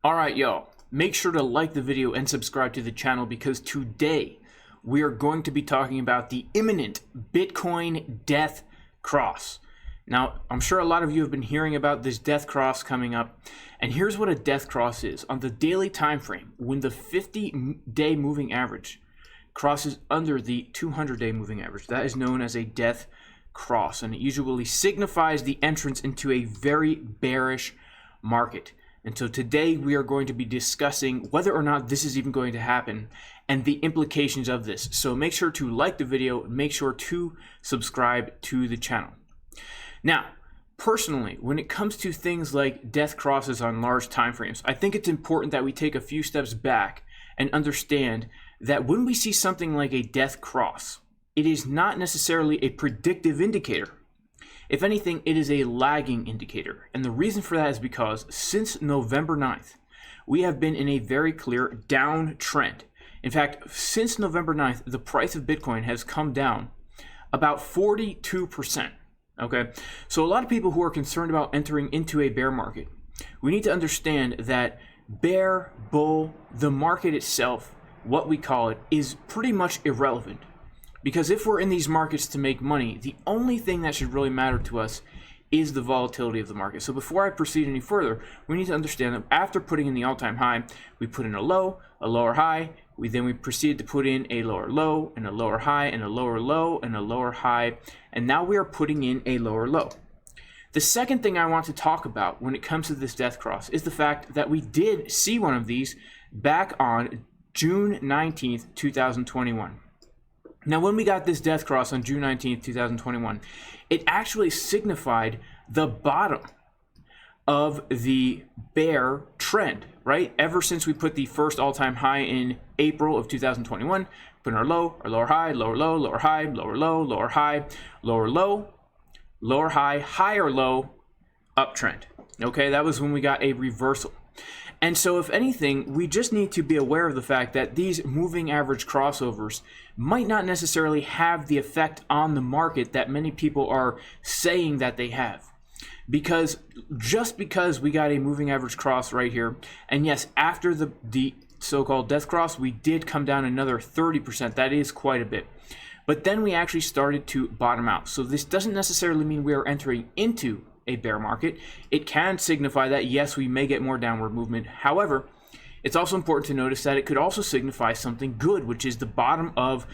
Alright, y'all, make sure to like the video and subscribe to the channel because today we are going to be talking about the imminent Bitcoin death cross. Now, I'm sure a lot of you have been hearing about this death cross coming up, and here's what a death cross is. On the daily time frame, when the 50-day moving average crosses under the 200-day moving average, that is known as a death cross, and it usually signifies the entrance into a very bearish market. And so today we are going to be discussing whether or not this is even going to happen and the implications of this. So make sure to like the video, make sure to subscribe to the channel. Now, personally, when it comes to things like death crosses on large time frames, I think it's important that we take a few steps back and understand that when we see something like a death cross, it is not necessarily a predictive indicator. If anything, it is a lagging indicator. And the reason for that is because since November 9th, we have been in a very clear downtrend. In fact, since November 9th, the price of Bitcoin has come down about 42%. Okay, so a lot of people who are concerned about entering into a bear market, we need to understand that bear, bull, the market itself, what we call it, is pretty much irrelevant. Because if we're in these markets to make money, the only thing that should really matter to us is the volatility of the market. So before I proceed any further, we need to understand that after putting in the all-time high, we put in a low, a lower high, then we proceed to put in a lower low, and a lower high, and a lower low, and a lower high, and now we are putting in a lower low. The second thing I want to talk about when it comes to this death cross is the fact that we did see one of these back on June 19th, 2021. Now, when we got this death cross on June 19th, 2021, it actually signified the bottom of the bear trend, right? Ever since we put the first all-time high in April of 2021, put in our low, our lower high, lower low, lower high, lower low, lower high, lower low, lower high, higher low, uptrend. Okay, that was when we got a reversal. And so if anything, we just need to be aware of the fact that these moving average crossovers might not necessarily have the effect on the market that many people are saying that they have. Because just because we got a moving average cross right here, and yes, after the so-called death cross, we did come down another 30%. That is quite a bit. But then we actually started to bottom out. So this doesn't necessarily mean we are entering into a bear market. It can signify that yes, we may get more downward movement. However, it's also important to notice that it could also signify something good, which is the bottom of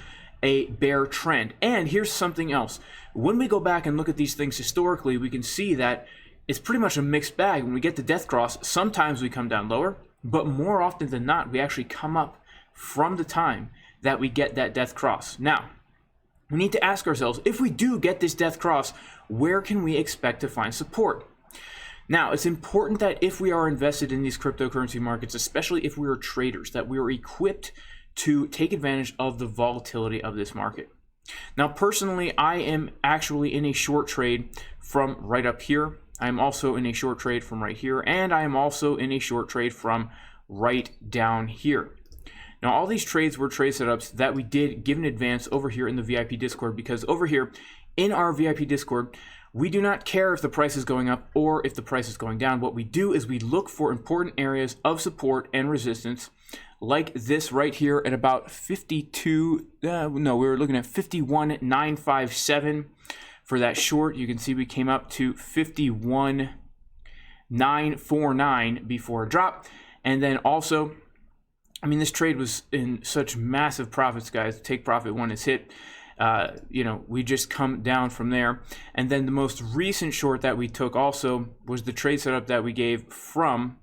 a bear trend. And here's something else. When we go back and look at these things historically, we can see that it's pretty much a mixed bag. When we get the death cross, sometimes we come down lower, but more often than not, we actually come up from the time that we get that death cross. Now, we need to ask ourselves, if we do get this death cross, where can we expect to find support? Now, it's important that if we are invested in these cryptocurrency markets, especially if we are traders, that we are equipped to take advantage of the volatility of this market. Now, personally, I am actually in a short trade from right up here. I am also in a short trade from right here, and I am also in a short trade from right down here. Now, all these trades were trade setups that we did give in advance over here in the VIP Discord, because over here in our VIP Discord, we do not care if the price is going up or if the price is going down. What we do is we look for important areas of support and resistance, like this right here at about 52, we were looking at 51.957 for that short. You can see we came up to 51.949 before a drop. And then also, I mean, this trade was in such massive profits, guys. Take profit when it's hit. We just come down from there. And then the most recent short that we took also was the trade setup that we gave from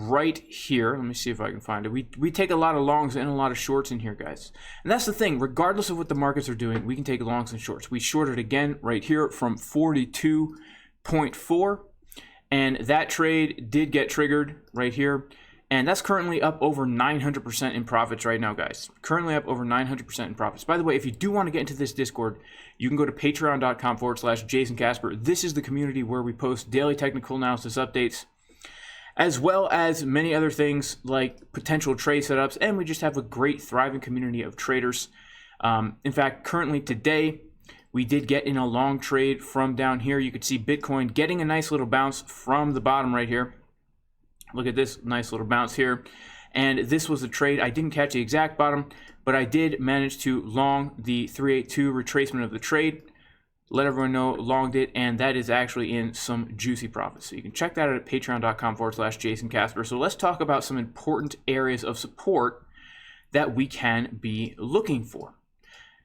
right here. Let me see if I can find it. We take a lot of longs and a lot of shorts in here, guys. And that's the thing. Regardless of what the markets are doing, we can take longs and shorts. We shorted again right here from 42.4. And that trade did get triggered right here. And that's currently up over 900% in profits right now, guys. Currently up over 900% in profits. By the way, if you do want to get into this Discord, you can go to patreon.com/Jason Casper. This is the community where we post daily technical analysis updates, as well as many other things like potential trade setups. And we just have a great, thriving community of traders. In fact, currently today, we did get in a long trade from down here. You could see Bitcoin getting a nice little bounce from the bottom right here. Look at this nice little bounce here. And this was a trade. I didn't catch the exact bottom, but I did manage to long the 382 retracement of the trade. Let everyone know, longed it, and that is actually in some juicy profits. So you can check that out at patreon.com/Jason Casper. So let's talk about some important areas of support that we can be looking for.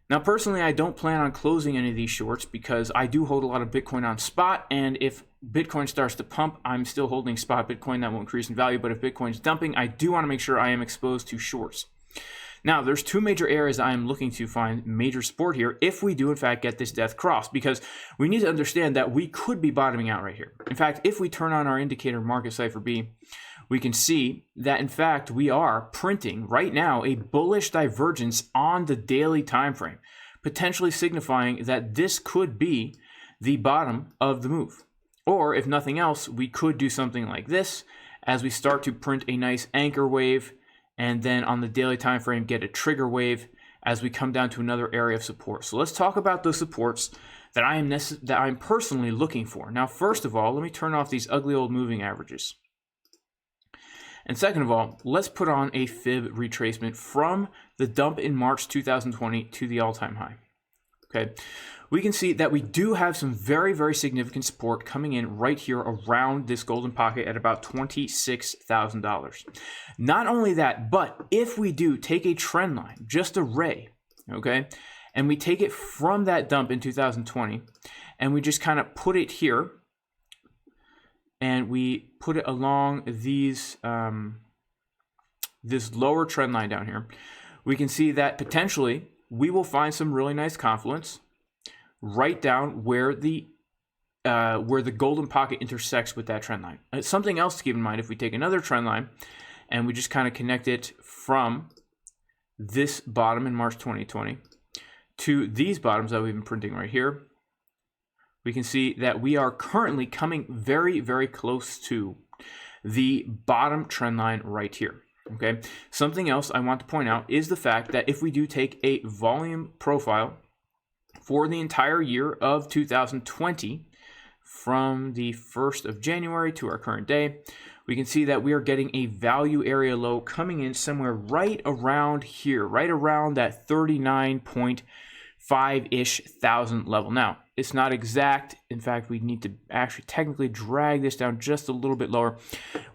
Now, personally, I don't plan on closing any of these shorts because I do hold a lot of Bitcoin on spot, and if Bitcoin starts to pump, I'm still holding spot Bitcoin. That will increase in value, but if Bitcoin's dumping, I do want to make sure I am exposed to shorts. Now, there's two major areas I am looking to find major support here if we do, in fact, get this death cross, because we need to understand that we could be bottoming out right here. In fact, if we turn on our indicator market Cipher B, we can see that, in fact, we are printing right now a bullish divergence on the daily time frame, potentially signifying that this could be the bottom of the move. Or, if nothing else, we could do something like this as we start to print a nice anchor wave, and then on the daily time frame get a trigger wave as we come down to another area of support. So let's talk about those supports that I'm personally looking for. Now, first of all, let me turn off these ugly old moving averages. And second of all, let's put on a fib retracement from the dump in March 2020 to the all-time high. Okay, we can see that we do have some very, very significant support coming in right here around this golden pocket at about $26,000. Not only that, but if we do take a trend line, just a ray, okay, and we take it from that dump in 2020, and we just kind of put it here, and we put it along these this lower trend line down here, we can see that potentially we will find some really nice confluence right down where the golden pocket intersects with that trend line. Something else to keep in mind, if we take another trend line and we just kind of connect it from this bottom in March 2020 to these bottoms that we've been printing right here, we can see that we are currently coming very, very close to the bottom trend line right here. Okay. Something else I want to point out is the fact that if we do take a volume profile for the entire year of 2020, from the 1st of January to our current day, we can see that we are getting a value area low coming in somewhere right around here, right around that 39.5-ish thousand level. Now, it's not exact. In fact, we need to actually technically drag this down just a little bit lower.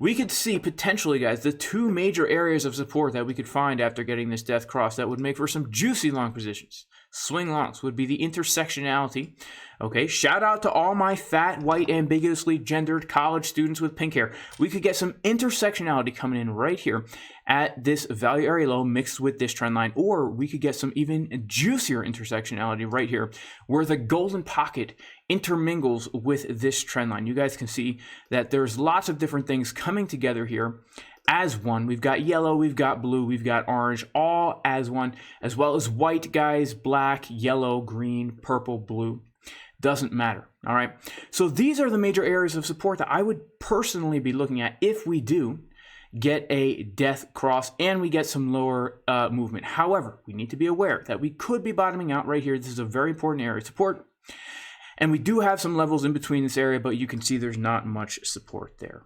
We could see potentially, guys, the two major areas of support that we could find after getting this death cross that would make for some juicy long positions. Swing longs would be the intersectionality. Okay, shout out to all my fat, white, ambiguously gendered college students with pink hair. We could get some intersectionality coming in right here at this value area low mixed with this trend line, or we could get some even juicier intersectionality right here where the golden pocket intermingles with this trend line. You guys can see that there's lots of different things coming together here as one. We've got yellow, we've got blue, we've got orange, all as one, as well as white, guys, black, yellow, green, purple, blue. Doesn't matter. All right. So these are the major areas of support that I would personally be looking at if we do get a death cross and we get some lower movement. However, we need to be aware that we could be bottoming out right here. This is a very important area of support. And we do have some levels in between this area, but you can see there's not much support there.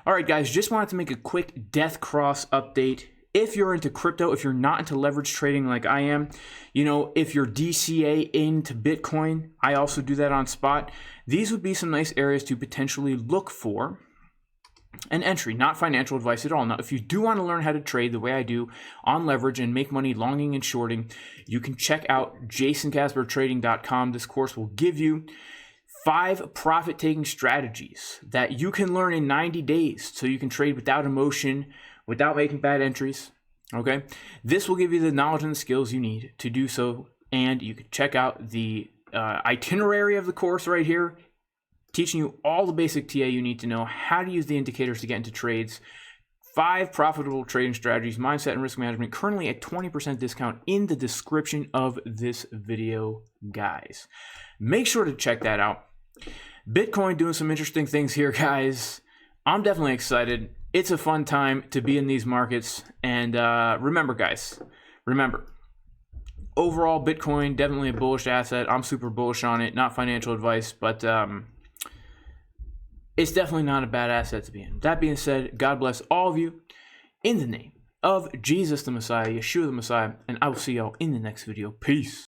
All right, guys, just wanted to make a quick death cross update. If you're into crypto, if you're not into leverage trading like I am, you know, if you're DCA into Bitcoin, I also do that on spot. These would be some nice areas to potentially look for an entry, not financial advice at all. Now, if you do want to learn how to trade the way I do on leverage and make money longing and shorting, you can check out jasoncaspertrading.com. This course will give you 5 profit-taking strategies that you can learn in 90 days so you can trade without emotion, without making bad entries. Okay, this will give you the knowledge and the skills you need to do so, and you can check out the itinerary of the course right here, teaching you all the basic TA you need to know, how to use the indicators to get into trades, 5 profitable trading strategies, mindset and risk management, currently at 20% discount in the description of this video, guys. Make sure to check that out. Bitcoin doing some interesting things here, guys. I'm definitely excited. It's a fun time to be in these markets. And remember, guys, overall, Bitcoin, definitely a bullish asset. I'm super bullish on it. Not financial advice, but it's definitely not a bad asset to be in. That being said, God bless all of you in the name of Jesus the Messiah, Yeshua the Messiah, and I will see y'all in the next video. Peace.